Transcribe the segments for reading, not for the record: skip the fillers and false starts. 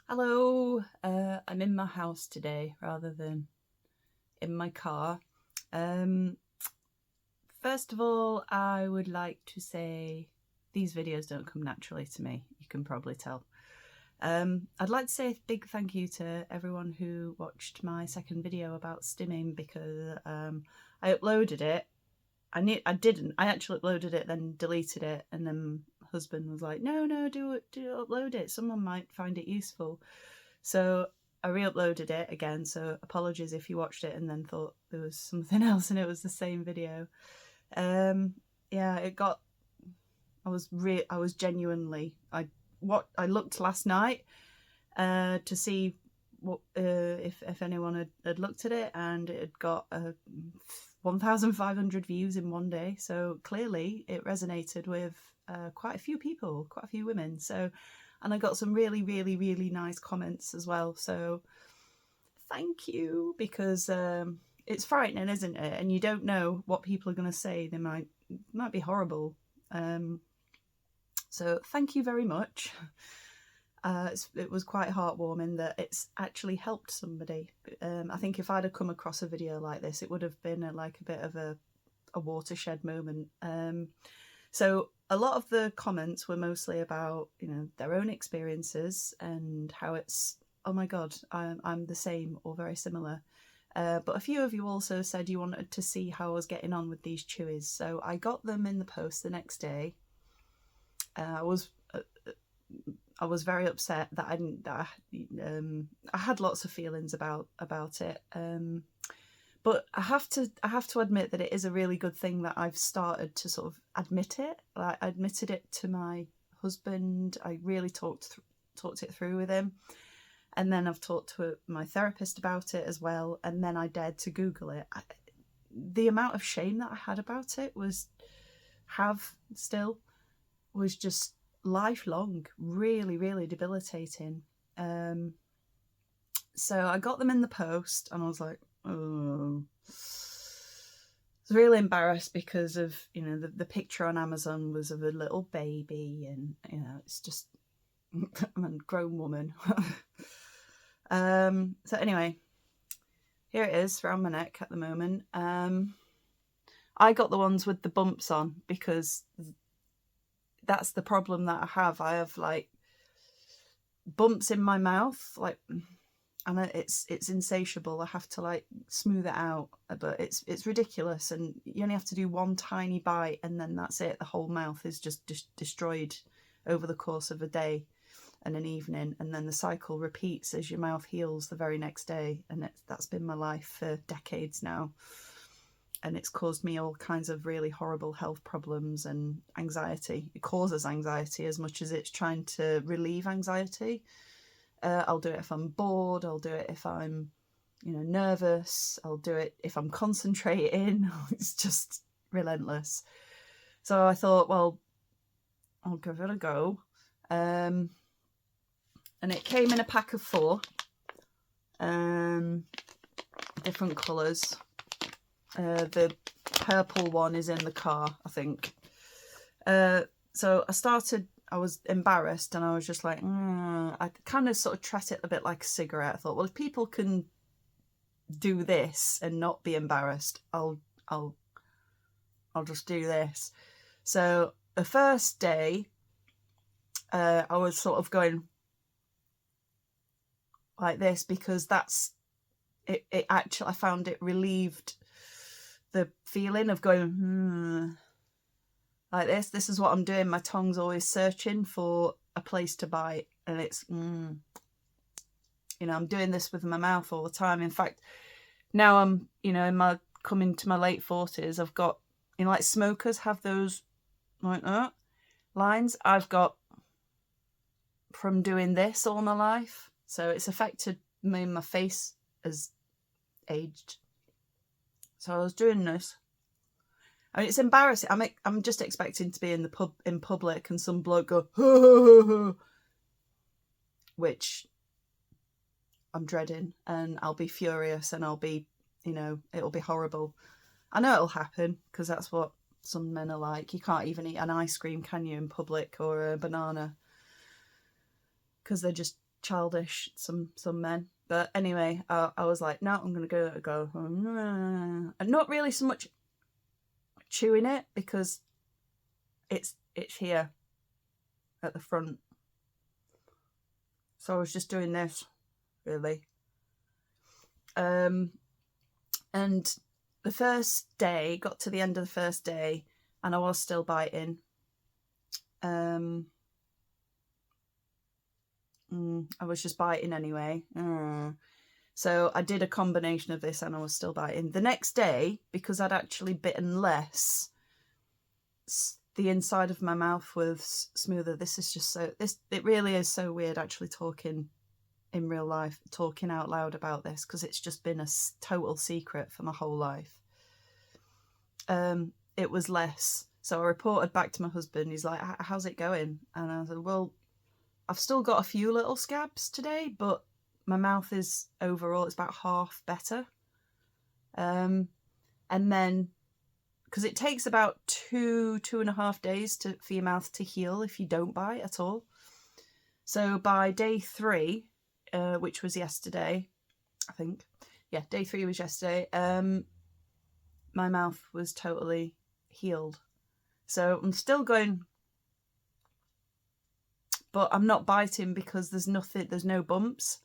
Hello, I'm in my house today rather than in my car. First of all, I would like to say these videos don't come naturally to me, you can probably tell. I'd like to say a big thank you to everyone who watched my second video about stimming because I uploaded it. I actually uploaded it, then deleted it, and then my husband was like, no, do upload it, someone might find it useful. So I re-uploaded it again, so apologies if you watched it and then thought there was something else and it was the same video. Yeah, I was genuinely, I looked last night to see what if anyone had looked at it, and it had got 1,500 views in one day, so clearly it resonated with quite a few people, quite a few women. So, and I got some really nice comments as well, so thank you, because it's frightening, isn't it? And you don't know what people are going to say. They might be horrible. So thank you very much. It was quite heartwarming that it's actually helped somebody. I think if I'd have come across a video like this, it would have been a bit of a watershed moment. So a lot of the comments were mostly about, their own experiences and how it's, oh my God, I'm the same or very similar. But a few of you also said you wanted to see how I was getting on with these Chewies. So I got them in the post the next day. I was very upset that I had lots of feelings about it. But I have to admit that it is a really good thing that I've started to sort of admit it. I admitted it to my husband. I really talked it through with him. And then I've talked to my therapist about it as well. And then I dared to Google it. The amount of shame that I had about it was just lifelong, really debilitating. So I got them in the post and I was like, oh, I was really embarrassed because of, the picture on Amazon was of a little baby, and it's just, I'm a grown woman. So anyway, here it is around my neck at the moment. I got the ones with the bumps on because that's the problem that I have. I have bumps in my mouth, and it's insatiable. I have to smooth it out, but it's ridiculous. And you only have to do one tiny bite, and then that's it. The whole mouth is just destroyed over the course of a day and an evening, and then the cycle repeats as your mouth heals the very next day. And that's been my life for decades now. And it's caused me all kinds of really horrible health problems and anxiety. It causes anxiety as much as it's trying to relieve anxiety. I'll do it if I'm bored. I'll do it if I'm, nervous. I'll do it if I'm concentrating. It's just relentless. So I thought, well, I'll give it a go. And it came in a pack of 4, different colours. The purple one is in the car, I think. So I was embarrassed, and I was just like, I kind of sort of treat it a bit like a cigarette. I thought, well, if people can do this and not be embarrassed, I'll just do this. So the first day, I was sort of going like this because that's it. Actually, I found it relieved the feeling of going like this. This is what I'm doing. My tongue's always searching for a place to bite, and it's I'm doing this with my mouth all the time. In fact, now I'm coming to my late 40s. I've got, like smokers have those like that lines. I've got from doing this all my life, so it's affected me. My face has aged. So I was doing this. I mean, it's embarrassing. I'm just expecting to be in public and some bloke go, ho, ho, ho, ho, which I'm dreading, and I'll be furious, and I'll be, it'll be horrible. I know it'll happen because that's what some men are like. You can't even eat an ice cream, can you, in public, or a banana, because they're just childish, some men. But anyway, I was like, no, I'm going to go. And not really so much chewing it, because it's here at the front. So I was just doing this, really. And the first day, got to the end of the first day, and I was still biting. I was just biting anyway. So I did a combination of this and I was still biting. The next day, because I'd actually bitten less, the inside of my mouth was smoother. This is just so, it really is so weird actually talking in real life, talking out loud about this, because it's just been a total secret for my whole life. It was less. So I reported back to my husband. He's like, how's it going? And I said, well, I've still got a few little scabs today, but my mouth is overall, it's about half better. And then, because it takes about 2.5 days for your mouth to heal if you don't bite at all. So by day 3, which was yesterday, I think. Yeah, day 3 was yesterday. My mouth was totally healed. So I'm still going, but I'm not biting because there's no bumps.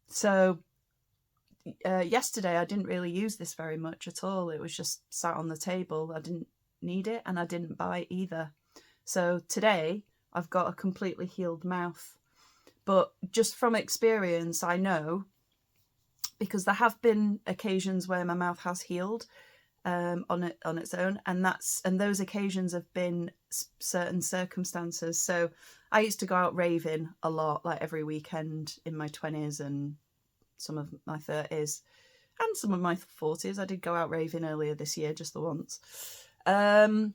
So yesterday I didn't really use this very much at all. It was just sat on the table. I didn't need it and I didn't bite either. So today I've got a completely healed mouth. But just from experience, I know, because there have been occasions where my mouth has healed on its own, and those occasions have been certain circumstances. So I used to go out raving a lot, like every weekend in my 20s and some of my 30s and some of my 40s. I did go out raving earlier this year, just the once. And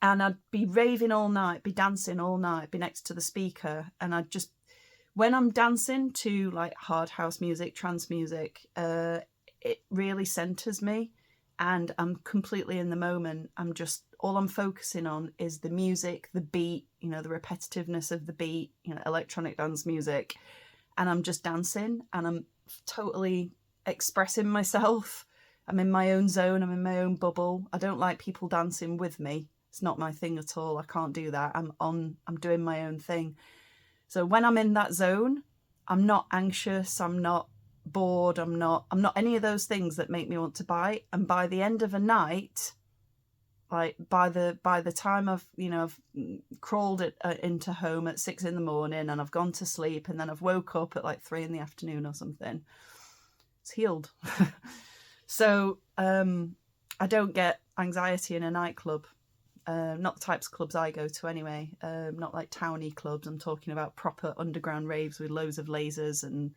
I'd be raving all night, be dancing all night, be next to the speaker, and I'd just, when I'm dancing to like hard house music, trance music, it really centers me and I'm completely in the moment. All I'm focusing on is the music, the beat, the repetitiveness of the beat, electronic dance music. And I'm just dancing and I'm totally expressing myself. I'm in my own zone. I'm in my own bubble. I don't like people dancing with me. It's not my thing at all. I can't do that. I'm doing my own thing. So when I'm in that zone, I'm not anxious. I'm not bored. I'm not any of those things that make me want to bite. And by the end of a night, like by the time I've crawled into home at 6 a.m. and I've gone to sleep and then I've woke up at like 3 p.m. or something, it's healed. So I don't get anxiety in a nightclub. Not the types of clubs I go to anyway. Not like towny clubs. I'm talking about proper underground raves with loads of lasers and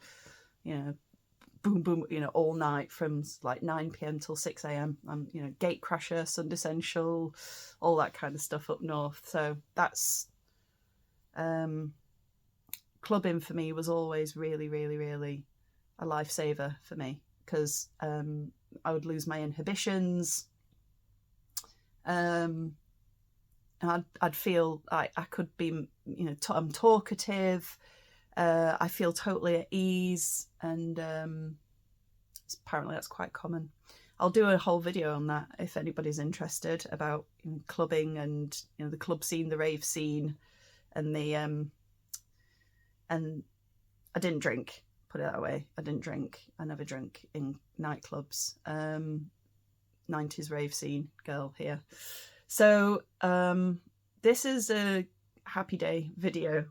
boom boom, all night from like 9 p.m. till 6 a.m. I'm Gatecrasher, Sunday Essential, all that kind of stuff up north. So that's clubbing for me was always really, really, really a lifesaver for me, because I would lose my inhibitions. I'd feel like I could be, I'm talkative. I feel totally at ease, and apparently that's quite common. I'll do a whole video on that if anybody's interested, about clubbing and the club scene, the rave scene, and and I didn't drink. Put it that way. I didn't drink. I never drank in nightclubs. 90s rave scene girl here. So this is a happy day video.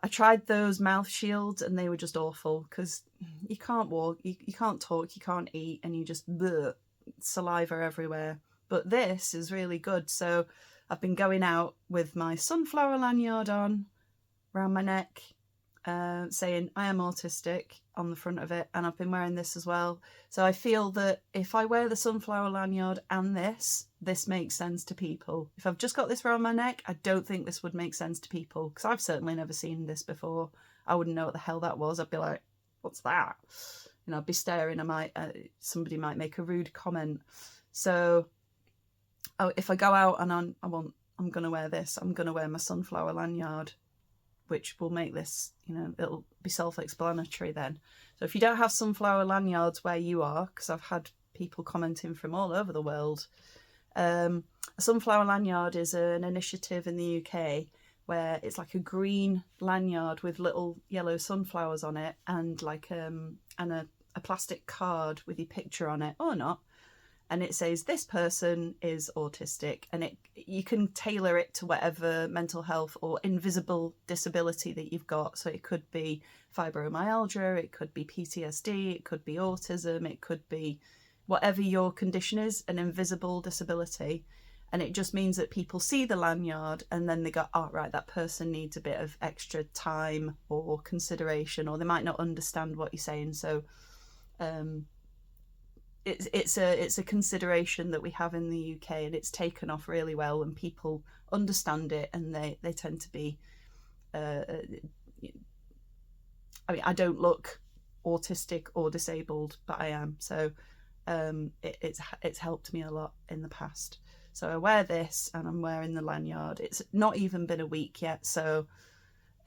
I tried those mouth shields and they were just awful, because you can't walk, you can't talk, you can't eat, and you just bleh, saliva everywhere. But this is really good. So I've been going out with my sunflower lanyard on around my neck, saying I am autistic on the front of it, and I've been wearing this as well. So I feel that if I wear the sunflower lanyard and this makes sense to people. If I've just got this around my neck, I don't think this would make sense to people, because I've certainly never seen this before. I wouldn't know what the hell that was. I'd be like, what's that? I'd be staring. Somebody might make a rude comment. So if I go out and I'm going to wear this, I'm going to wear my sunflower lanyard, which will make this, you know, it'll be self-explanatory then. So if you don't have sunflower lanyards where you are, because I've had people commenting from all over the world, a sunflower lanyard is an initiative in the UK where it's like a green lanyard with little yellow sunflowers on it, and like and a plastic card with your picture on it or not, and it says this person is autistic, and you can tailor it to whatever mental health or invisible disability that you've got. So it could be fibromyalgia, it could be PTSD, it could be autism, it could be whatever your condition is, an invisible disability. And it just means that people see the lanyard and then they go, oh, right, that person needs a bit of extra time or consideration, or they might not understand what you're saying. So it's a consideration that we have in the UK, and it's taken off really well, and people understand it, and they tend to be, I mean, I don't look autistic or disabled, but I am. So it's helped me a lot in the past. So I wear this and I'm wearing the lanyard. It's not even been a week yet, so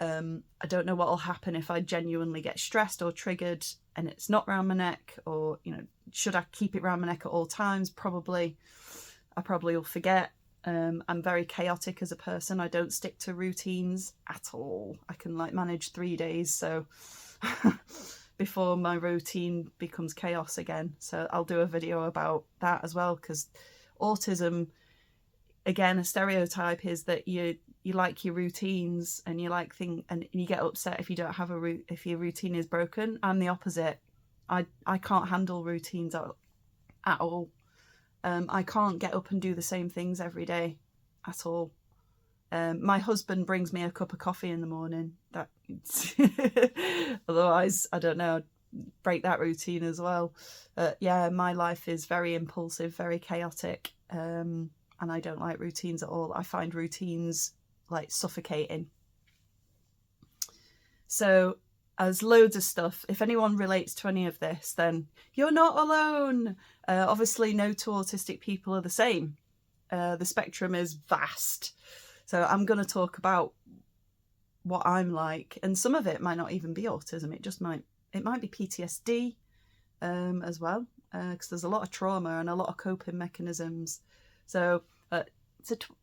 I don't know what will happen if I genuinely get stressed or triggered and it's not round my neck, or, you know, should I keep it round my neck at all times? Probably. I probably will forget. I'm very chaotic as a person. I don't stick to routines at all. I can like manage 3 days, so before my routine becomes chaos again. So I'll do a video about that as well, because autism, again, a stereotype is that you like your routines and you like things, and you get upset if you don't have if your routine is broken. I'm the opposite. I can't handle routines at all. I can't get up and do the same things every day at all. My husband brings me a cup of coffee in the morning. That otherwise, I don't know, break that routine as well. Yeah, my life is very impulsive, very chaotic, and I don't like routines at all. I find routines like suffocating. So as loads of stuff, if anyone relates to any of this, then you're not alone. Obviously no two autistic people are the same. The spectrum is vast. So I'm going to talk about what I'm like, and some of it might not even be autism. It might be PTSD as well, because there's a lot of trauma and a lot of coping mechanisms. So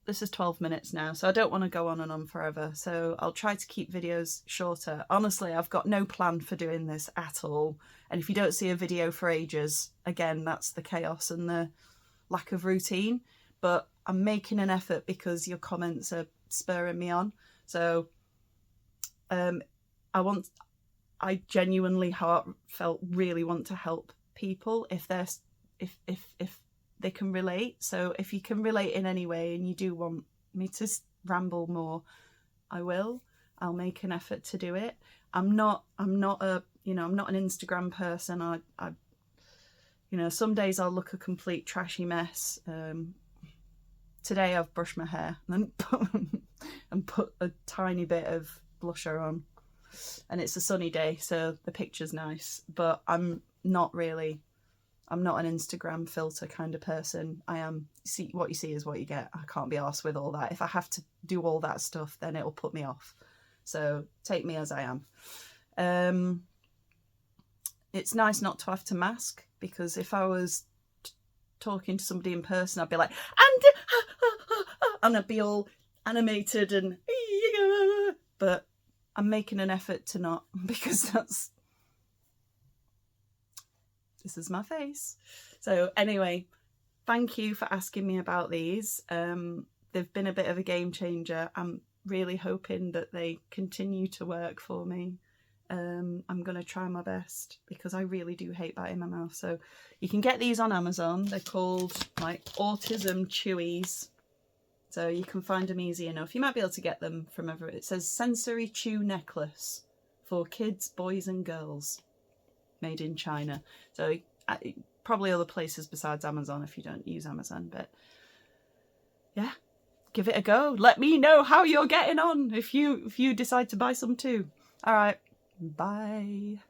this is 12 minutes now, so I don't want to go on and on forever. So I'll try to keep videos shorter. Honestly, I've got no plan for doing this at all. And if you don't see a video for ages, again, that's the chaos and the lack of routine. But I'm making an effort because your comments are spurring me on. So I genuinely really want to help people if they can relate. So if you can relate in any way and you do want me to ramble more, I'll make an effort to do it. I'm not an Instagram person. I some days I'll look a complete trashy mess. Today I've brushed my hair and put a tiny bit of blusher on, and it's a sunny day, so the picture's nice, but I'm not an Instagram filter kind of person. What you see is what you get. I can't be arsed with all that. If I have to do all that stuff, then it'll put me off. So take me as I am. It's nice not to have to mask, because if I was talking to somebody in person, I'd be like, and I'd be all animated and, but I'm making an effort to not, because this is my face. So anyway, thank you for asking me about these. They've been a bit of a game changer. I'm really hoping that they continue to work for me. I'm going to try my best, because I really do hate biting my mouth. So you can get these on Amazon. They're called like Autism Chewies. So you can find them easy enough. You might be able to get them from everywhere. It says sensory chew necklace for kids, boys and girls, made in China. So probably other places besides Amazon if you don't use Amazon. But yeah, give it a go. Let me know how you're getting on if you decide to buy some too. All right, bye.